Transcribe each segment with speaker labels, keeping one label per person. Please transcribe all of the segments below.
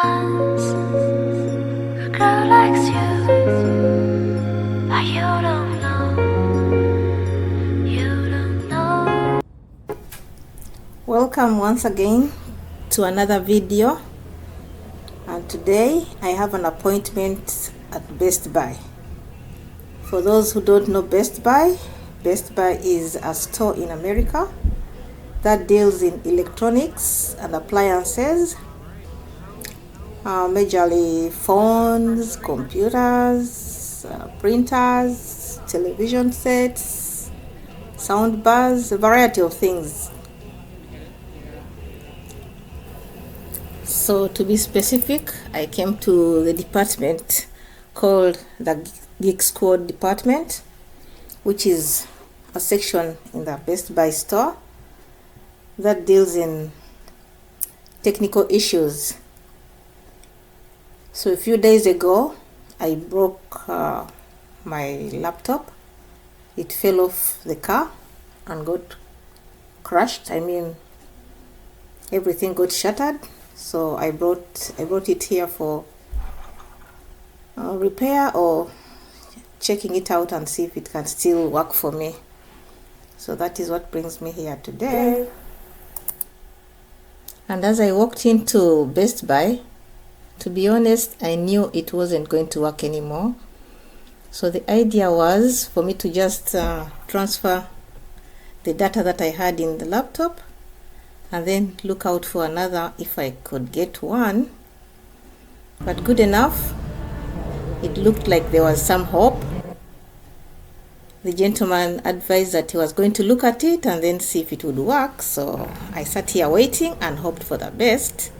Speaker 1: Once a girl likes you, but you don't know.
Speaker 2: Welcome once again to another video, and today I have an appointment at Best Buy. For those who don't know Best Buy is a store in America that deals in electronics and appliances, majorly phones, computers, printers, television sets, sound bars, a variety of things. So to be specific, I came to the department called the Geek Squad department, which is a section in the Best Buy store that deals in technical issues. So a few days ago, I broke my laptop. It fell off the car and got crushed. Everything got shattered. So I brought it here for repair or checking it out and see if it can still work for me. So that is what brings me here today. And as I walked into Best Buy, to be honest, I knew it wasn't going to work anymore. So the idea was for me to just transfer the data that I had in the laptop and then look out for another if I could get one. But good enough, it looked like there was some hope. The gentleman advised that he was going to look at it and then see if it would work. So I sat here waiting and hoped for the best.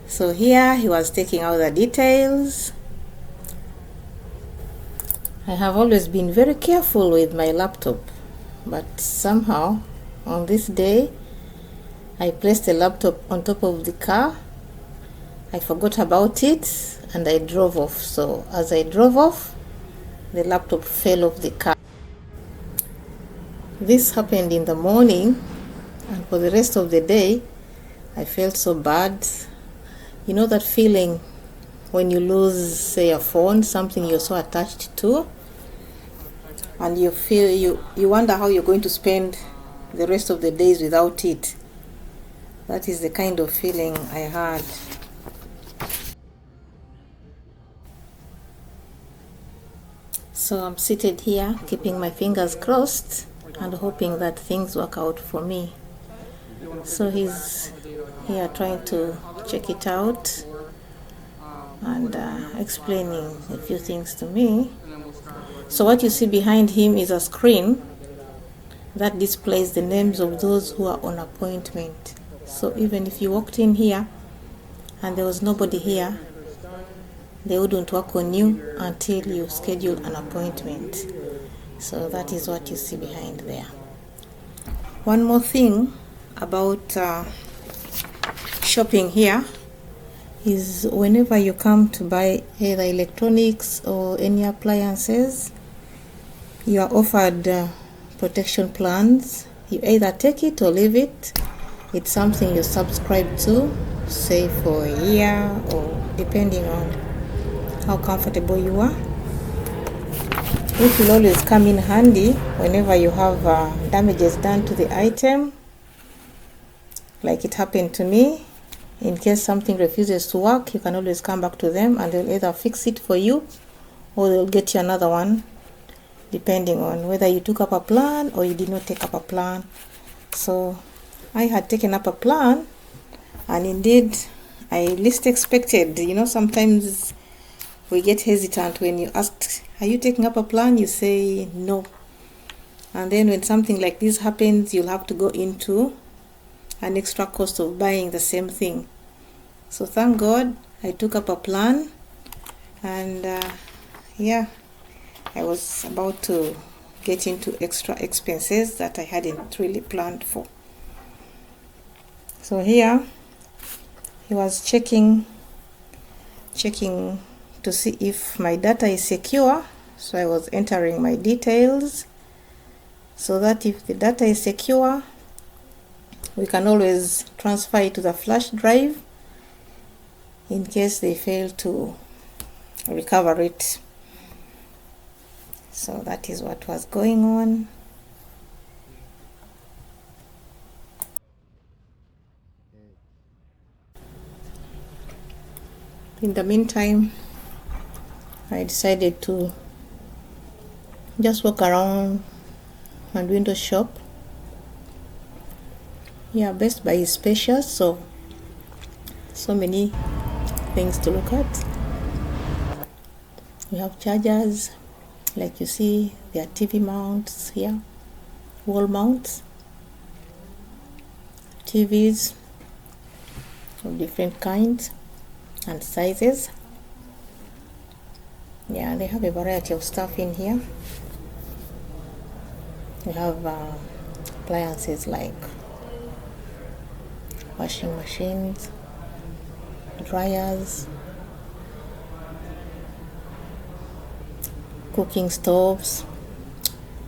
Speaker 2: So here he was taking out the details. I have always been very careful with my laptop, but somehow on this day I placed the laptop on top of the car. I forgot about it and I drove off. So as I drove off, the laptop fell off the car. This happened in the morning, and for the rest of the day I felt so bad. You know that feeling when you lose, say, a phone, something you're so attached to, and you feel you wonder how you're going to spend the rest of the days without it. That is the kind of feeling I had. So I'm seated here, keeping my fingers crossed and hoping that things work out for me. So he's here trying to check it out and explaining a few things to me. So what you see behind him is a screen that displays the names of those who are on appointment. So even if you walked in here and there was nobody here, they wouldn't work on you until you schedule an appointment. So that is what you see behind there. One more thing about shopping here is whenever you come to buy either electronics or any appliances, you are offered protection plans. You either take it or leave it. It's something you subscribe to, say for a year or depending on how comfortable you are. It will always come in handy whenever you have damages done to the item, like it happened to me. In case something refuses to work, you can always come back to them and they'll either fix it for you or they'll get you another one, depending on whether you took up a plan or you did not take up a plan. So I had taken up a plan, and indeed I least expected. Sometimes we get hesitant when you ask, are you taking up a plan? You say no. And then when something like this happens, you'll have to go into an extra cost of buying the same thing. So thank God I took up a plan, and I was about to get into extra expenses that I hadn't really planned for. So here he was checking to see if my data is secure. So I was entering my details so that if the data is secure, we can always transfer it to the flash drive in case they fail to recover it. So that is what was going on. In the meantime, I decided to just walk around and window shop. Yeah, Best Buy is spacious, so many things to look at. We have chargers, like you see, there are TV mounts here, wall mounts, TVs of different kinds and sizes. Yeah, they have a variety of stuff in here. We have appliances like washing machines, dryers, cooking stoves,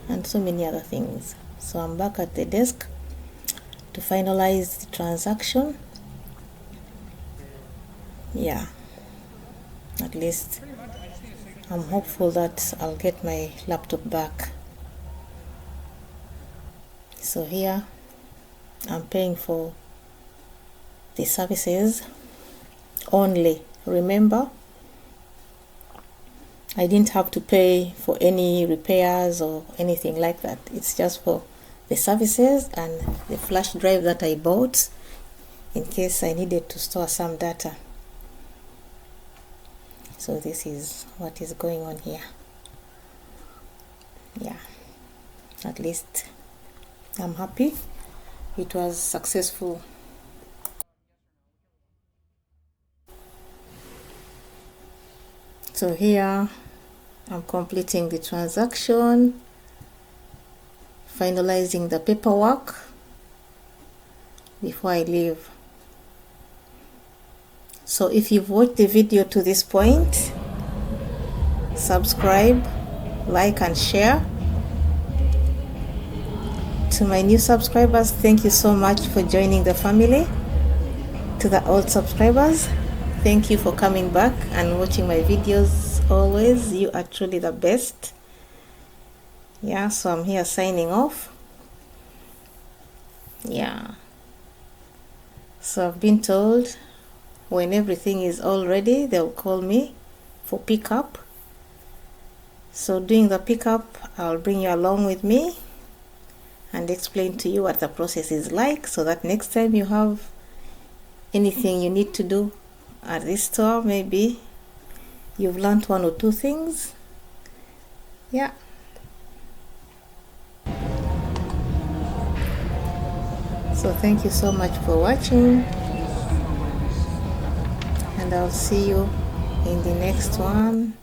Speaker 2: and so many other things. So I'm back at the desk to finalize the transaction. Yeah, at least I'm hopeful that I'll get my laptop back. So here I'm paying for the services only. Remember, I didn't have to pay for any repairs or anything like that. It's just for the services and the flash drive that I bought in case I needed to store some data. So this is what is going on here. Yeah, at least I'm happy it was successful. So here I'm completing the transaction, finalizing the paperwork before I leave. So if you've watched the video to this point, subscribe, like and share. To my new subscribers, thank you so much for joining the family. To the old subscribers, thank you for coming back and watching my videos always. You are truly the best. Yeah, so I'm here signing off. Yeah. So I've been told when everything is all ready, they'll call me for pickup. So doing the pickup, I'll bring you along with me and explain to you what the process is like, so that next time you have anything you need to do at this store, maybe you've learned one or two things. Yeah. So thank you so much for watching, and I'll see you in the next one.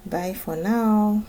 Speaker 2: Bye for now.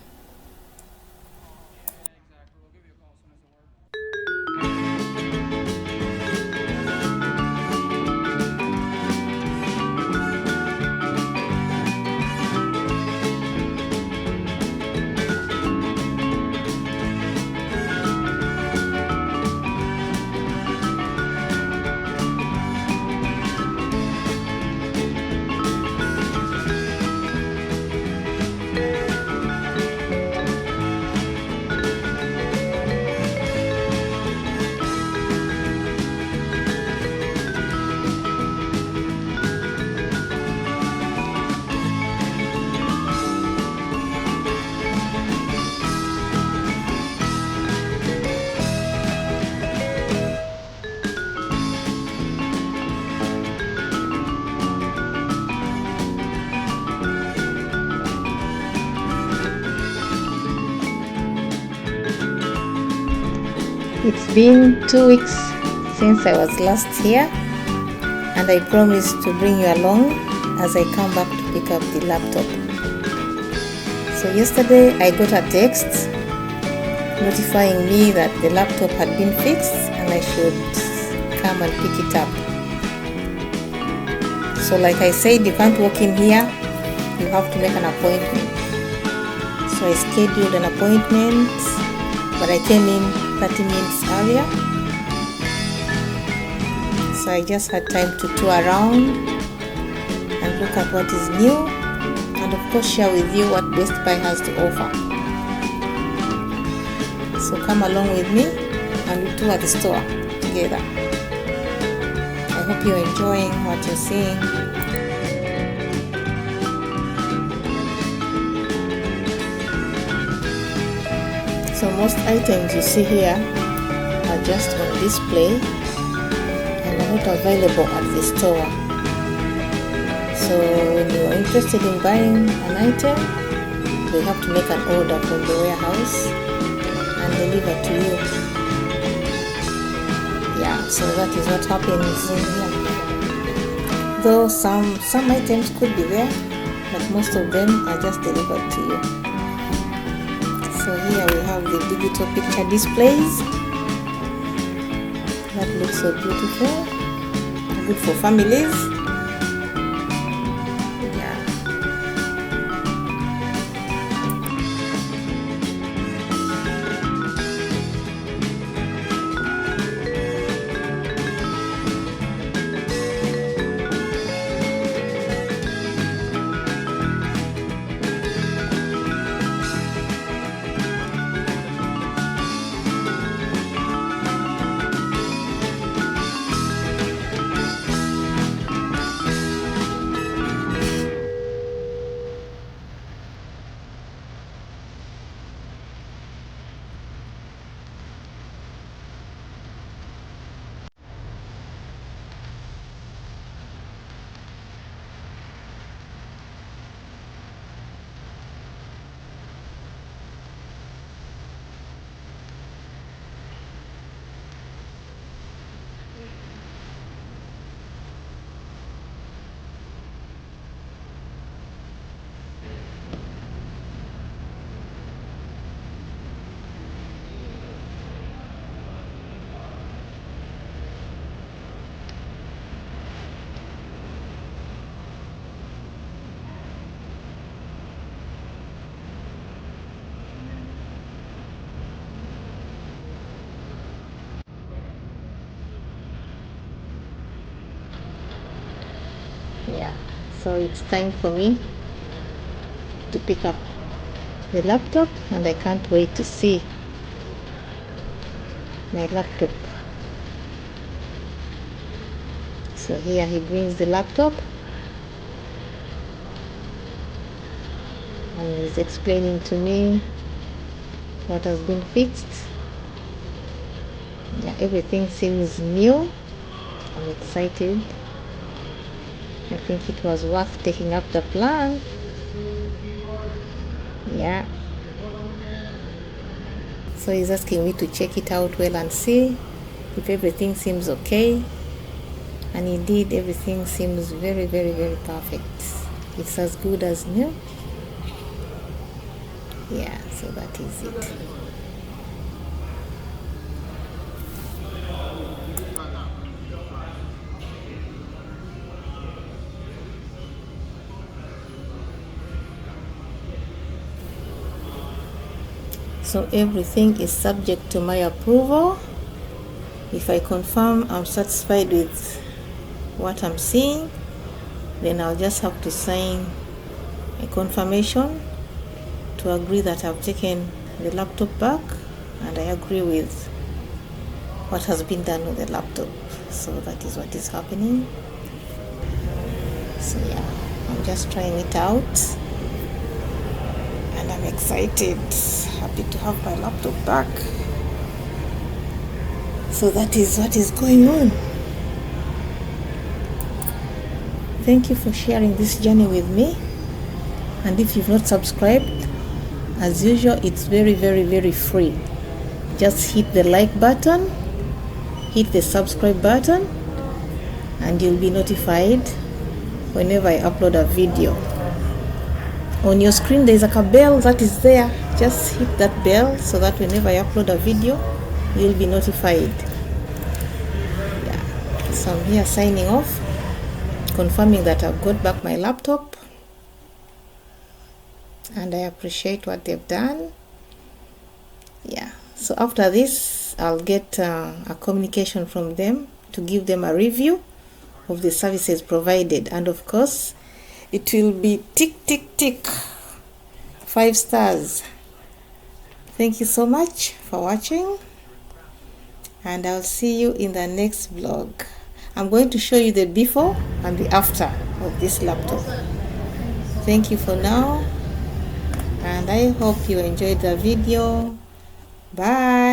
Speaker 2: It's been 2 weeks since I was last here, and I promised to bring you along as I come back to pick up the laptop. So yesterday I got a text notifying me that the laptop had been fixed and I should come and pick it up. So like I said, you can't walk in here, you have to make an appointment. So I scheduled an appointment, but I came in 30 minutes earlier. So so I just had time to tour around and look at what is new, and of course share with you what Best Buy has to offer. So come along with me and we tour the store together. I hope you're enjoying what you're seeing. So most items you see here are just on display and are not available at the store. So when you are interested in buying an item, they have to make an order from the warehouse and deliver to you. Yeah, so that is what happens in here. Though some items could be there, but most of them are just delivered to you. So here we have the digital picture displays. That looks so beautiful. Good for families. Yeah. Yeah, so it's time for me to pick up the laptop, and I can't wait to see my laptop. So here he brings the laptop and he's explaining to me what has been fixed. Yeah, everything seems new. I'm excited. I think it was worth taking up the plan. Yeah. So he's asking me to check it out well and see if everything seems okay. And indeed, everything seems very, very, very perfect. It's as good as new. Yeah, so that is it. So everything is subject to my approval. If I confirm I'm satisfied with what I'm seeing, then I'll just have to sign a confirmation to agree that I've taken the laptop back and I agree with what has been done with the laptop. So that is what is happening. So yeah, I'm just trying it out and I'm excited, happy to have my laptop back. So that is what is going on. Thank you for sharing this journey with me. And if you've not subscribed, as usual, it's very, very, very free. Just hit the like button, hit the subscribe button, and you'll be notified whenever I upload a video. On your screen there's a bell that is there. Just hit that bell so that whenever I upload a video, you'll be notified. Yeah. So I'm here signing off, confirming that I've got back my laptop and I appreciate what they've done. Yeah, so after this I'll get a communication from them to give them a review of the services provided, and of course it will be tick tick tick 5 stars. Thank you so much for watching, and I'll see you in the next vlog. I'm going to show you the before and the after of this laptop. Thank you for now, and I hope you enjoyed the video. Bye.